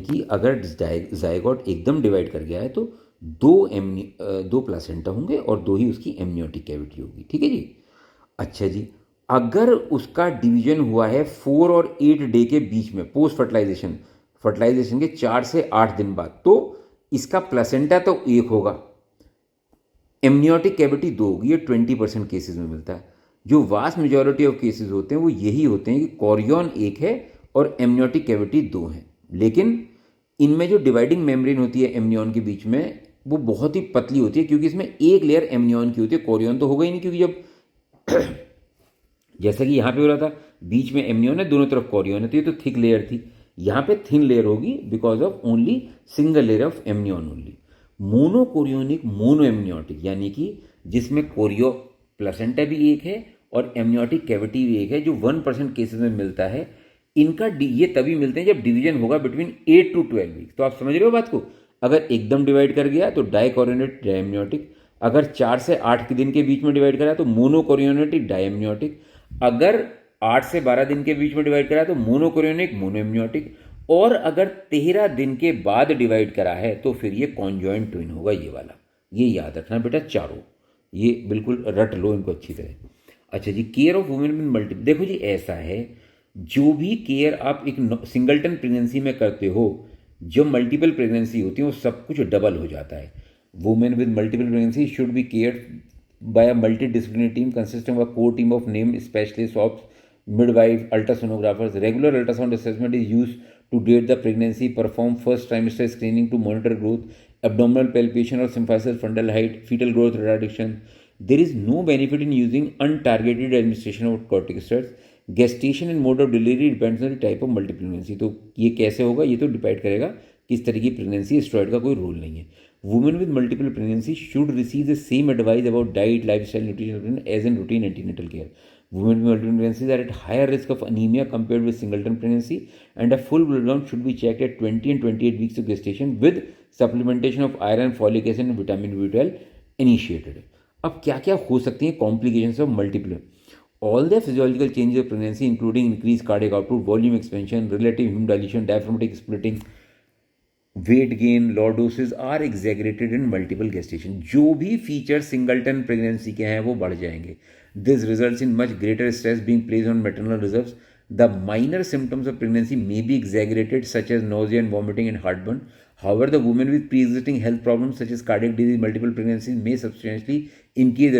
कि अगर जायगोट एकदम डिवाइड कर गया है तो दो प्लासेंटा होंगे और दो ही उसकी एमनियोटिक कैविटी होगी। ठीक है जी। अच्छा जी, अगर उसका डिवीजन हुआ है 4 और 8 डे के बीच में पोस्ट फर्टिलाइजेशन के 4 से 8 दिन बाद, तो इसका प्लेसेंटा तो एक होगा, एमनियोटिक कैविटी दो होगी। ये 20% केसेस में मिलता है। जो वास्ट मेजॉरिटी ऑफ केसेस होते हैं वो यही होते हैं कि कोरियन एक है और एमनियोटिक कैविटी दो हैं। लेकिन इनमें जो डिवाइडिंग मेम्ब्रेन होती है एमनियन के बीच में, वो बहुत ही पतली होती है, क्योंकि इसमें एक लेयर एमनियन की होती है, कोरियन तो होगा ही नहीं, क्योंकि जब जैसा कि यहाँ पे हो रहा था, बीच में एमनियन है, दोनों तरफ कोरियन है, तो ये तो थिक लेयर थी। यहाँ पे थिन लेयर होगी because of only single layer of amnion only. Monochorionic mono amniotic, यानी कि जिसमें कोरियो प्लेसेंटा भी एक है और एमनियोटिक कैविटी भी एक है, जो 1% केसेस में मिलता है। इनका ये तभी मिलते हैं जब डिवीजन होगा बिटवीन 8 to 12 वीक्स। तो आप समझ रहे हो बात को। अगर एकदम डिवाइड कर गया तो डाइकोरियोनेट डायमनियोटिक, अगर 4 से 8 के दिन के बीच में डिवाइड करा तो मोनोकोरियोनेटिक डायमनियोटिक, अगर 8 से 12 दिन के बीच में डिवाइड करा तो मोनोकोरियोनिक मोनोएमनियोटिक, और अगर 13 दिन के बाद डिवाइड करा है तो फिर ये कॉन्जॉइंट ट्विन होगा, ये वाला। ये याद रखना बेटा चारों, ये बिल्कुल रट लो इनको अच्छी तरह। अच्छा जी, care of women with multiple, देखो जी ऐसा है, जो भी केयर आप एक सिंगलटन प्रेगनेंसी में करते हो, जो मल्टीपल प्रेगनेंसी होती है वो सब कुछ डबल हो जाता है। Women with multiple pregnancy should be care by a multidisciplinary team consisting of a core team of named specialists, OBS, midwife, ultrasonographers. Regular ultrasound assessment is used to date the pregnancy, perform first trimester screening to monitor growth, abdominal palpation or symphysis fundal height, fetal growth retardation. There is no benefit in using untargeted administration of corticosteroids. Gestation and mode of delivery depends on the type of multiple pregnancy. तो ये कैसे होगा, ये तो depend करेगा किस तरह की प्रेगनेंसी, स्टेरॉइड का कोई रोल नहीं है। Women with multiple pregnancy should receive the same advice about diet, lifestyle, nutrition as in routine antenatal care. Women with multiple pregnancies are at higher risk of anemia compared with singleton pregnancy, and a full blood count should be checked at 20 and 28 weeks of gestation with supplementation of iron, folic acid and vitamin B12 initiated. अब क्या क्या हो सकती हैं complications of multiple? All the physiological changes of pregnancy, including increased cardiac output, volume expansion, relative hemodilution, diaphragmatic splitting, weight gain, lordosis are exaggerated in multiple gestation. जो भी feature singleton pregnancy के हैं वो बढ़ जाएंगे। This results in much greater stress being placed on maternal reserves. The minor symptoms of pregnancy may be exaggerated such as nausea and vomiting and heartburn. However, the women with pre-existing health problems such as cardiac disease, multiple pregnancies may substantially increase the